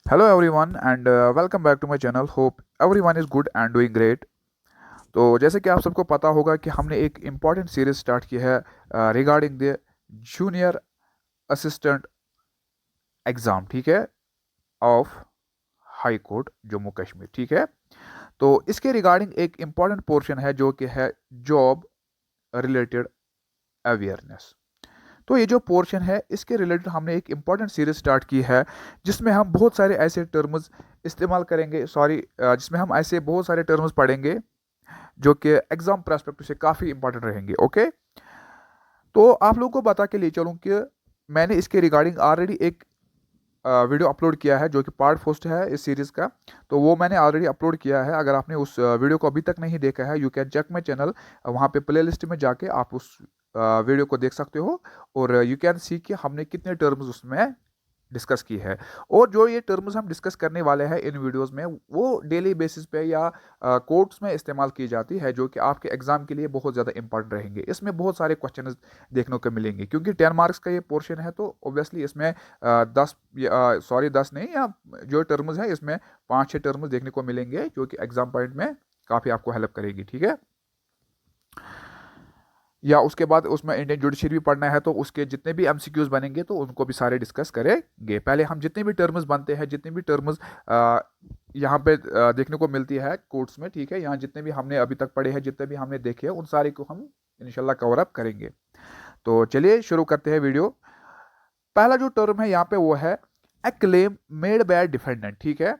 Hello everyone and welcome back to my channel. Hope everyone is good and doing great. तो जैसे कि आप सबको पता होगा कि हमने एक इम्पॉर्टेंट सीरीज स्टार्ट की है regarding the junior assistant exam, ठीक है, of high court Jammu Kashmir, ठीक है। तो इसके रिगार्डिंग एक इम्पॉर्टेंट पोर्शन है जो कि है जॉब रिलेटेड अवेयरनेस। तो ये जो पोर्शन है इसके रिलेटेड हमने एक इम्पॉर्टेंट सीरीज स्टार्ट की है जिसमें हम बहुत सारे ऐसे टर्म्स इस्तेमाल करेंगे, जिसमें हम ऐसे बहुत सारे टर्म्स पढ़ेंगे जो कि एग्जाम पर्सपेक्टिव से काफ़ी इंपॉर्टेंट रहेंगे। ओके, तो आप लोगों को बता के ले चलूँ कि मैंने इसके रिगार्डिंग ऑलरेडी एक वीडियो अपलोड किया है जो कि पार्ट फर्स्ट है इस सीरीज़ का। तो वो मैंने ऑलरेडी अपलोड किया है। अगर आपने उस वीडियो को अभी तक नहीं देखा है, you can check my channel. वहाँ पे प्ले लिस्ट में जाके आप उस वीडियो को देख सकते हो और यू कैन सी कि हमने कितने टर्म्स उसमें डिस्कस की है। और जो ये टर्म्स हम डिस्कस करने वाले हैं इन वीडियोस में वो डेली बेसिस पे या कोर्ट्स में इस्तेमाल की जाती है, जो कि आपके एग्जाम के लिए बहुत ज़्यादा इंपॉर्टेंट रहेंगे। इसमें बहुत सारे क्वेश्चन देखने को मिलेंगे क्योंकि 10 मार्क्स का ये पोर्शन है। तो ऑब्वियसली इसमें 10 नहीं, या जो टर्म्स है इसमें 5-6 टर्म्स देखने को मिलेंगे जो कि एग्जाम पॉइंट में काफ़ी आपको हेल्प करेगी, ठीक है। या उसके बाद उसमें इंडियन जुडिशरी भी पढ़ना है तो उसके जितने भी एमसीक्यूज बनेंगे तो उनको भी सारे डिस्कस करेंगे। पहले हम जितने भी टर्म्स बनते हैं, जितने भी टर्म्स यहाँ पे देखने को मिलती है कोर्ट्स में, ठीक है, यहाँ जितने भी हमने अभी तक पढ़े हैं, जितने भी हमने देखे हैं, उन सारे को हम इंशाल्लाह कवर अप करेंगे। तो चलिए शुरू करते हैं वीडियो। पहला जो टर्म है यहाँ पे वो है ए क्लेम मेड बाय डिफेंडेंट, ठीक है,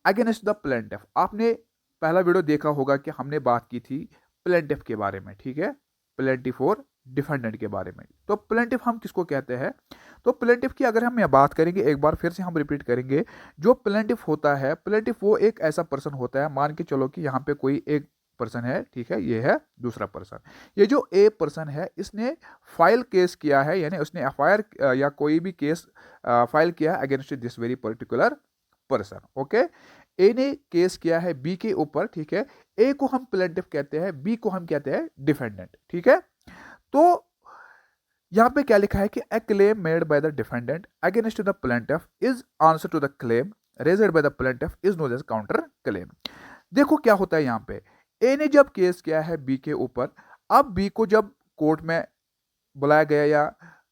अगेंस्ट द प्लेंटिफ। आपने पहला वीडियो देखा होगा कि हमने बात की थी प्लेंटिफ के बारे में, ठीक है, प्लेंटिफ और डिफेंडेंट के बारे में। तो प्लेंटिफ हम किसको कहते हैं? तो प्लेंटिफ की अगर हम यहाँ बात करेंगे, एक बार फिर से हम रिपीट करेंगे। जो प्लेंटिफ होता है, प्लेंटिफ वो एक ऐसा पर्सन होता है, मान के चलो कि यहाँ पे कोई एक पर्सन है, ठीक है, ये है दूसरा पर्सन। ये जो ए पर्सन है इसने फाइल केस किया है, यानी उसने एफआईआर या कोई भी केस फाइल किया है against this very particular person. Okay, A ने केस किया है बी के ऊपर, ठीक है। ए को हम प्लेंटिफ कहते हैं, बी को हम कहते हैं डिफेंडेंट, ठीक है। तो यहां पे क्या लिखा है कि a claim made by the defendant against the plaintiff is answer to the claim raised by the plaintiff is known as counter claim. देखो क्या होता है यहाँ पे, ए ने जब केस किया है बी के ऊपर, अब बी को जब कोर्ट में बुलाया गया या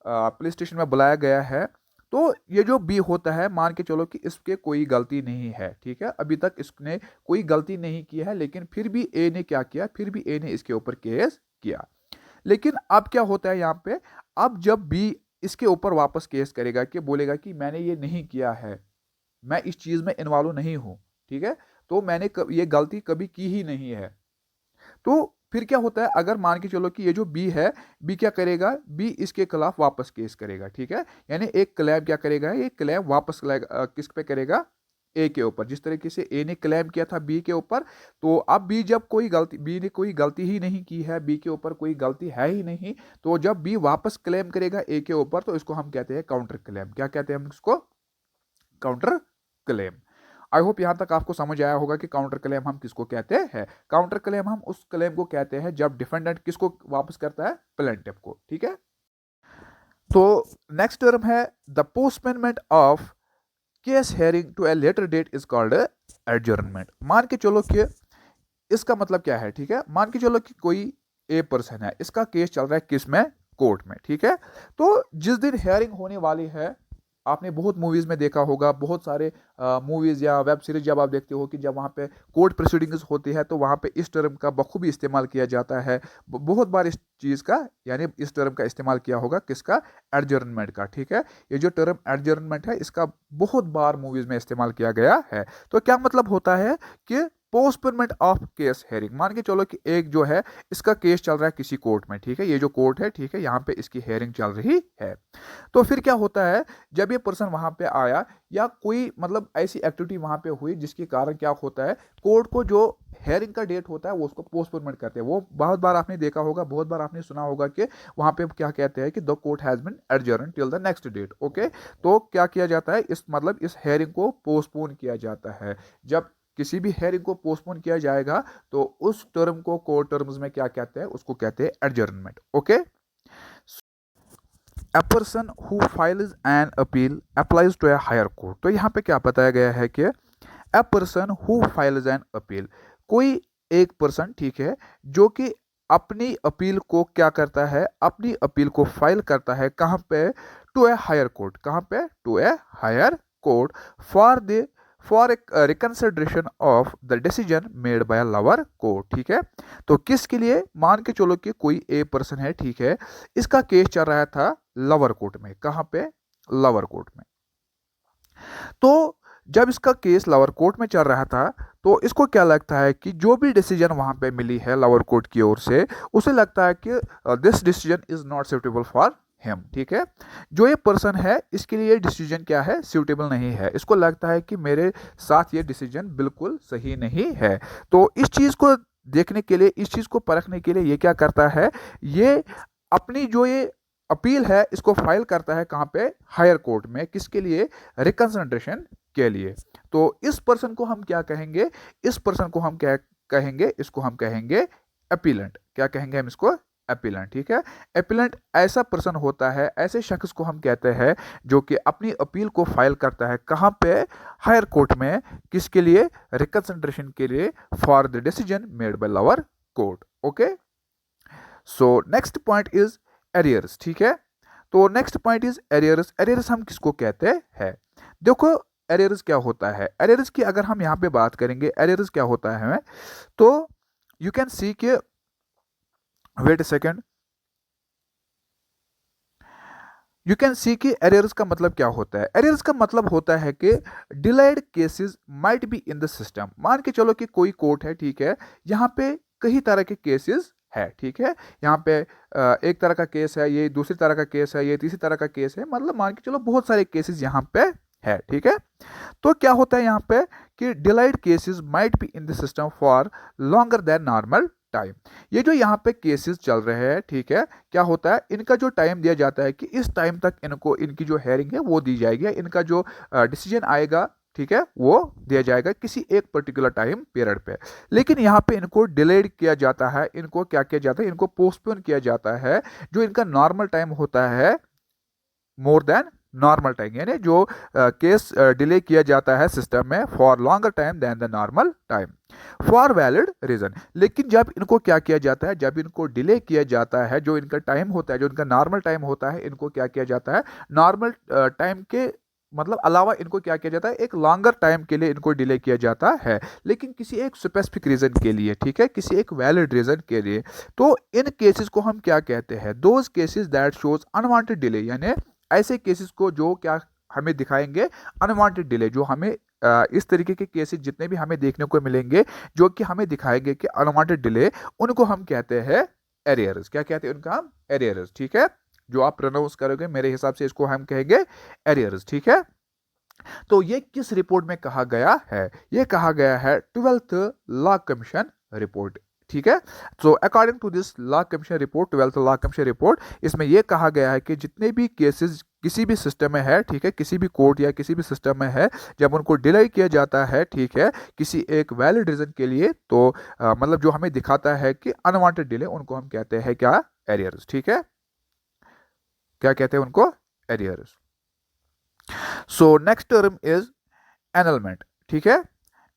पुलिस स्टेशन में बुलाया गया है, तो ये जो बी होता है, मान के चलो कि इसके कोई गलती नहीं है, ठीक है, अभी तक इसने कोई गलती नहीं की है, लेकिन फिर भी ए ने क्या किया, फिर भी ए ने इसके ऊपर केस किया। लेकिन अब क्या होता है यहाँ पे, अब जब बी इसके ऊपर वापस केस करेगा कि बोलेगा कि मैंने ये नहीं किया है, मैं इस चीज में इन्वॉल्व नहीं हूं, ठीक है, तो मैंने ये गलती कभी की ही नहीं है। तो फिर क्या होता है, अगर मान के चलो कि ये जो बी है, बी क्या करेगा, बी इसके खिलाफ वापस केस करेगा, ठीक है, यानी एक क्लेम क्या करेगा, ये क्लेम वापस किस पे करेगा, ए के ऊपर। जिस तरीके से ए ने क्लेम किया था बी के ऊपर, तो अब बी जब कोई गलती, बी ने कोई गलती ही नहीं की है, बी के ऊपर कोई गलती है ही नहीं, तो जब बी वापस क्लेम करेगा ए के ऊपर तो इसको हम कहते हैं काउंटर क्लेम। क्या कहते हैं हम इसको? Counter claim. आई होप यहां तक आपको समझ आया होगा कि काउंटर क्लेम हम किसको कहते हैं। काउंटर क्लेम हम उस क्लेम को कहते हैं जब डिफेंडेंट किसको वापस करता है, प्लेंटिफ को, ठीक है। तो नेक्स्ट टर्म है the postponement of case hearing to a later date is called adjournment. मान के चलो कि इसका मतलब क्या है, ठीक है, मान के चलो कि कोई ए पर्सन है, इसका केस चल रहा है किस में, कोर्ट में, ठीक है। तो जिस दिन हेयरिंग होने वाली है, आपने बहुत मूवीज में देखा होगा, बहुत सारे मूवीज या वेब सीरीज जब आप देखते हो कि जब वहाँ पे कोर्ट प्रोसीडिंग्स होती है तो वहाँ पे इस टर्म का बखूबी इस्तेमाल किया जाता है। बहुत बार इस चीज़ का, यानी इस टर्म का इस्तेमाल किया होगा किसका, एडजर्नमेंट का, ठीक है। ये जो टर्म एडजर्नमेंट है इसका बहुत बार मूवीज में इस्तेमाल किया गया है। तो क्या मतलब होता है कि पोस्टपोनमेंट ऑफ केस हेयरिंग। मान के चलो कि एक जो है इसका केस चल रहा है किसी कोर्ट में, ठीक है, ये जो कोर्ट है, ठीक है, यहाँ पे इसकी हेयरिंग चल रही है। तो फिर क्या होता है, जब ये पर्सन वहां पे आया या कोई मतलब ऐसी एक्टिविटी वहां पे हुई जिसके कारण क्या होता है, कोर्ट को जो हेयरिंग का डेट होता है वो उसको पोस्टपोनमेंट करते हैं। वो बहुत बार आपने देखा होगा, बहुत बार आपने सुना होगा कि वहां पे क्या कहते हैं कि the court has been adjourn till the next date. Okay, तो क्या किया जाता है, इस मतलब इस हेयरिंग को पोस्टपोन किया जाता है। जब किसी भी हेयरिंग को पोस्टपोन किया जाएगा तो उस टर्म को कोर्ट टर्म्स में क्या कहते हैं, उसको कहते हैं adjournment. Okay, a person who files an appeal applies to a higher court. तो यहाँ पे क्या बताया गया है कि a person who files an appeal, कोई एक पर्सन, ठीक है, जो कि अपनी अपील को क्या करता है, अपनी अपील को फाइल करता है कहाँ पे, टू ए हायर कोर्ट, कहाँ पे, to a higher court for a reconsideration of the decision made by lower court, ठीक है। तो किसके लिए, मान के चलो कि कोई ए पर्सन है, ठीक है, इसका केस चल रहा था लोअर कोर्ट में, कहाँ पे, लोअर कोर्ट में। तो जब इसका केस लोअर कोर्ट में चल रहा था तो इसको क्या लगता है कि जो भी डिसीजन वहां पे मिली है लोअर कोर्ट की ओर से, उसे लगता है कि this decision is not suitable for him, ठीक है। जो ये पर्सन है इसके लिए डिसीजन क्या है, सूटेबल नहीं है, इसको लगता है कि मेरे साथ ये डिसीजन बिल्कुल सही नहीं है। तो इस चीज़ को देखने के लिए, इस चीज़ को परखने के लिए ये क्या करता है, ये अपनी जो ये अपील है इसको फाइल करता है कहाँ पे, हायर कोर्ट में, किसके लिए, रिकंसिडरेशन के लिए। तो इस पर्सन को हम क्या कहेंगे, इस पर्सन को हम क्या कहेंगे, इसको हम कहेंगे अपीलेंट। क्या कहेंगे हम इसको, अपीलेंट, ठीक है। अपीलेंट ऐसा पर्सन होता है, ऐसे शख्स को हम कहते हैं जो कि अपनी अपील को फाइल करता है कहाँ पे, हायर कोर्ट में, किसके लिए, रिकंसिडरेशन के लिए, for the decision made by lower court. Okay, so next point is arrears, ठीक है। तो next point is arrears. Arrears हम किसको कहते हैं, देखो एरियर्स क्या होता है। एरियर्स की अगर हम यहाँ पे बात करेंगे, एरियर्स क्या होता है, तो यू कैन सी के, wait a second, you can see कि एरियर्स का मतलब क्या होता है। एरियर्स का मतलब होता है कि delayed cases might be in the system. मान के चलो कि कोई कोर्ट है, ठीक है, यहाँ पे कई तरह के केसेस है, ठीक है, यहाँ पे एक तरह का केस है, ये दूसरी तरह का केस है, ये तीसरी तरह का केस है, मतलब मान के चलो बहुत सारे केसेस यहाँ पे है, ठीक है। तो क्या होता है यहाँ पे कि delayed cases might be in the system for longer than normal time. ये जो यहाँ पे केसेस चल रहे हैं, ठीक है, क्या होता है, इनका जो टाइम दिया जाता है कि इस टाइम तक इनको, इनकी जो हेयरिंग है वो दी जाएगी, इनका जो डिसीजन आएगा, ठीक है, वो दिया जाएगा किसी एक पर्टिकुलर टाइम पीरियड पे। लेकिन यहाँ पे इनको डिलेड किया जाता है, इनको क्या किया जाता है, इनको पोस्टपोन किया जाता है। जो इनका नॉर्मल टाइम होता है मोर देन नॉर्मल टाइम, यानी जो केस डिले किया जाता है सिस्टम में for longer time than the normal time for valid reason. लेकिन जब इनको क्या किया जाता है, जब इनको डिले किया जाता है, जो इनका टाइम होता है, जो इनका नॉर्मल टाइम होता है, इनको क्या किया जाता है, नॉर्मल टाइम के मतलब अलावा इनको क्या किया जाता है, एक लॉन्गर टाइम के लिए इनको डिले किया जाता है, लेकिन किसी एक स्पेसिफिक रीजन के लिए, ठीक है, किसी एक वैलिड रीजन के लिए। तो इन केसेस को हम क्या कहते हैं, those cases that shows unwanted delay, यानी ऐसे केसेस को जो क्या हमें दिखाएंगे, अनवांटेड डिले, जो हमें इस तरीके के केसेस जितने भी हमें देखने को मिलेंगे जो कि हमें दिखाएंगे कि अनवांटेड डिले, उनको हम कहते हैं एरियर्स। क्या कहते हैं उनका हम, एरियर्स, ठीक है। जो आप प्रोनाउंस करोगे मेरे हिसाब से इसको हम कहेंगे एरियर्स, ठीक है। तो ये किस रिपोर्ट में कहा गया है, ये कहा गया है 12th लॉ कमीशन रिपोर्ट, ठीक है। So according to this law commission report, 12th law commission report, इसमें यह कहा गया है कि जितने भी केसेस किसी भी सिस्टम में है, ठीक है, किसी भी कोर्ट या किसी भी सिस्टम में है, जब उनको डिले किया जाता है, ठीक है, किसी एक वैलिड रीजन के लिए, तो मतलब जो हमें दिखाता है कि अनवांटेड डिले, उनको हम कहते हैं क्या, एरियर्स, ठीक है। क्या कहते हैं उनको, arrears. So next term is annulment, ठीक है।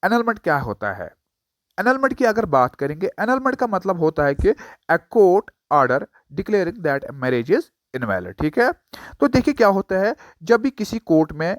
एनलमेंट क्या होता है, एनलमेंट की अगर बात करेंगे, एनलमेंट का मतलब होता है कि a court order declaring that marriage is invalid, ठीक है। तो देखिए क्या होता है, जब भी किसी कोर्ट में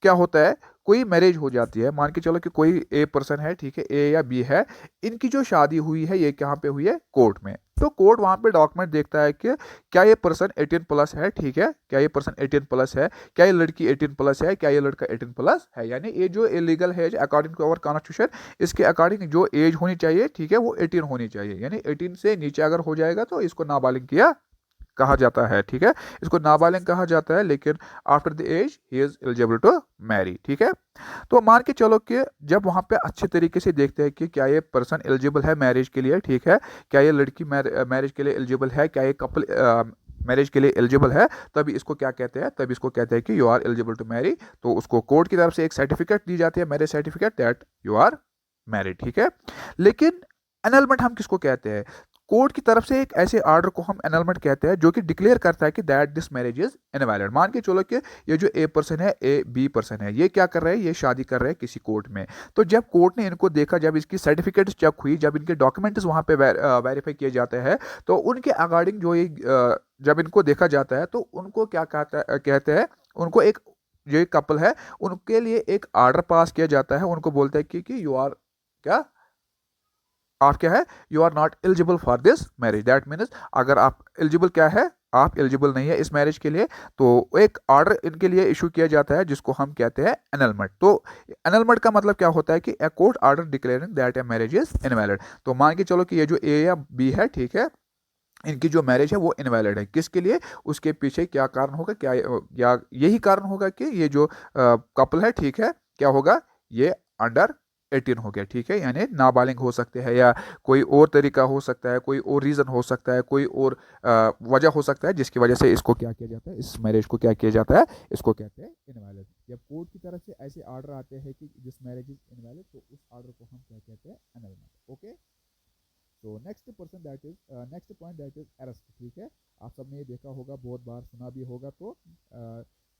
क्या होता है, कोई मैरिज हो जाती है, मान के चलो कि कोई ए पर्सन है, ठीक है, ए या बी है, इनकी जो शादी हुई है ये कहाँ पे हुई है, कोर्ट में। तो कोर्ट वहां पे डॉक्यूमेंट देखता है कि क्या ये पर्सन 18 प्लस है, ठीक है, क्या ये पर्सन 18 प्लस है, क्या ये लड़की 18 प्लस है, क्या ये लड़का 18 प्लस है, यानी ये जो इलीगल है अकॉर्डिंग टू अवर कॉन्स्टिट्यूशन, इसके अकॉर्डिंग जो एज होनी चाहिए, ठीक है, वो 18 होनी चाहिए, यानी 18 से नीचे अगर हो जाएगा तो इसको नाबालिग किया कहा जाता है, ठीक है, इसको नाबालिग कहा जाता है, लेकिन after the age he is eligible to marry, ठीक है। तो मान के चलो कि जब वहां पे अच्छे तरीके से देखते हैं कि क्या ये पर्सन एलिजिबल है मैरिज के लिए, ठीक है, क्या ये लड़की मैरिज के लिए एलिजिबल है, क्या ये कपल मैरिज के लिए एलिजिबल है, तभी इसको क्या कहते हैं, तभी इसको कहते हैं कि you are eligible to marry. तो उसको कोर्ट की तरफ से एक सर्टिफिकेट दी जाती है, marriage certificate, that you are married, ठीक है। लेकिन एनलमेंट हम किसको कहते हैं, कोर्ट की तरफ से एक ऐसे आर्डर को हम एनलमेंट कहते हैं जो कि डिक्लेयर करता है कि that this marriage is invalid. मान के चलो कि ये जो ए पर्सन है, ए बी पर्सन है, ये क्या कर रहे हैं, ये शादी कर रहे हैं किसी कोर्ट में। तो जब कोर्ट ने इनको देखा, जब इसकी सर्टिफिकेट चेक हुई, जब इनके डॉक्यूमेंट्स वहाँ पे वेरीफाई किए जाते हैं, तो उनके अकॉर्डिंग जो ये जब इनको देखा जाता है तो उनको क्या कहते हैं, उनको एक जो कपल है उनके लिए एक आर्डर पास किया जाता है। उनको बोलते हैं कि यू आर क्या, आप क्या है, you are not eligible for this marriage. That means अगर आप एलिजिबल क्या है, आप एलिजिबल नहीं है इस मैरिज के लिए, तो एक ऑर्डर इनके लिए इशू किया जाता है जिसको हम कहते हैं एनलमेंट। तो एनलमेंट का मतलब क्या होता है कि a court order declaring that a marriage is invalid. तो मान के चलो कि ये जो ए या बी है, ठीक है, इनकी जो मैरिज है वो इनवैलिड है। किसके लिए, उसके पीछे क्या कारण होगा, क्या यही कारण होगा कि ये जो कपल है, ठीक है, क्या होगा, ये अंडर 18 हो गया, ठीक है, यानी नाबालिग हो सकते हैं, या कोई और तरीका हो सकता है, कोई और रीज़न हो सकता है, कोई और वजह हो सकता है जिसकी वजह से इसको क्या किया जाता है, इस मैरिज को क्या किया जाता है, इसको कहते हैं इनवैलिड। जब कोर्ट की तरफ से ऐसे ऑर्डर आते हैं कि दिस मैरिज इज इनवैलिड, तो उस ऑर्डर को हम क्या कहते हैं, एनलमेंट। ओके, तो next point that is arrest, ठीक है। आप सबने ये देखा होगा, बहुत बार सुना भी होगा। तो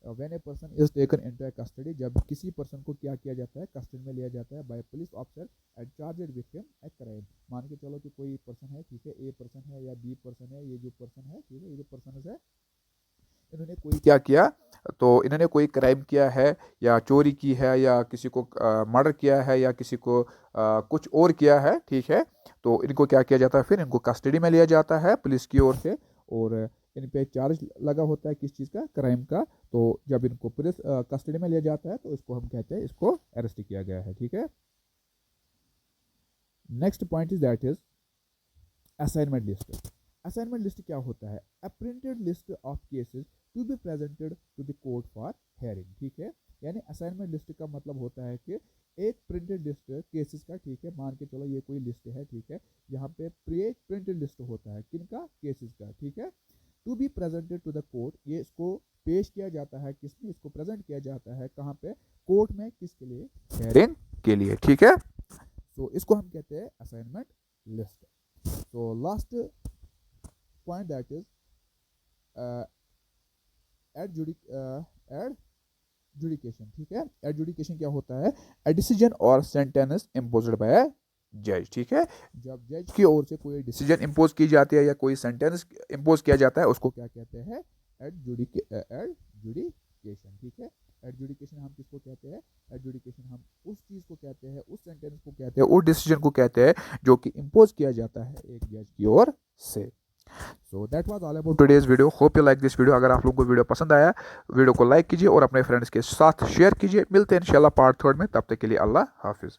when a person is taken into custody, जब किसी पर्सन को क्या किया जाता है, कस्टडी में लिया जाता है by police officer and charged victim a crime. मान के चलो कि कोई पर्सन है, ठीक है, ए पर्सन है या बी पर्सन है, ये जो पर्सन है, ठीक है, ये जो पर्सन है, इन्होंने कोई क्या किया, तो इन्होंने कोई क्राइम किया है, या चोरी की है, या किसी को मर्डर किया है, या किसी को कुछ और किया है, ठीक है। तो इनको क्या किया जाता है, फिर इनको कस्टडी में लिया जाता है पुलिस की ओर से, और इन पे चार्ज लगा होता है किस चीज़ का, क्राइम का। तो जब इनको पुलिस कस्टडी में लिया जाता है तो इसको हम कहते हैं, इसको अरेस्ट किया गया है, ठीक है। Next point is that is assignment list. Assignment list क्या होता है, a printed list of cases to be presented to the court for hearing, ठीक है। यानी असाइनमेंट लिस्ट का मतलब होता है कि एक प्रिंटेड लिस्ट केसेस का, ठीक है, मान के चलो ये कोई लिस्ट है, ठीक है, यहाँ पे प्रिंटेड लिस्ट होता है किनका, केसेस का, ठीक है। To be presented to the court, ये इसको पेश किया जाता है, किसमें, इसको प्रेजेंट किया जाता है, कहाँ पे, कोर्ट में, किसके लिए, हेयरिंग के लिए, ठीक है। तो इसको हम कहते हैं असाइनमेंट लिस्ट। तो last point that is adjudication, ठीक है। एडजुडिकेशन क्या होता है, ए डिसीजन और सेंटेंस इम्पोज्ड बाय जज, ठीक है। जब जज की ओर से कोई डिसीजन इम्पोज की जाती है या कोई सेंटेंस इम्पोज किया जाता है, उसको क्या कहते हैं, एडजुडिकेशन, ठीक है। एडजुडिकेशन हम किसको कहते हैं, एडजुडिकेशन हम उस चीज़ को कहते हैं, उस सेंटेंस को कहते हैं, उस डिसीजन को कहते हैं जो कि इम्पोज किया जाता है एक जज की ओर से। So that was all about today's video. Hope you like this video. अगर आप लोगों को वीडियो पसंद आया, वीडियो को लाइक कीजिए और अपने फ्रेंड्स के साथ शेयर कीजिए। मिलते हैं इंशाल्लाह पार्ट 3 में, तब तक के लिए अल्लाह हाफिज़।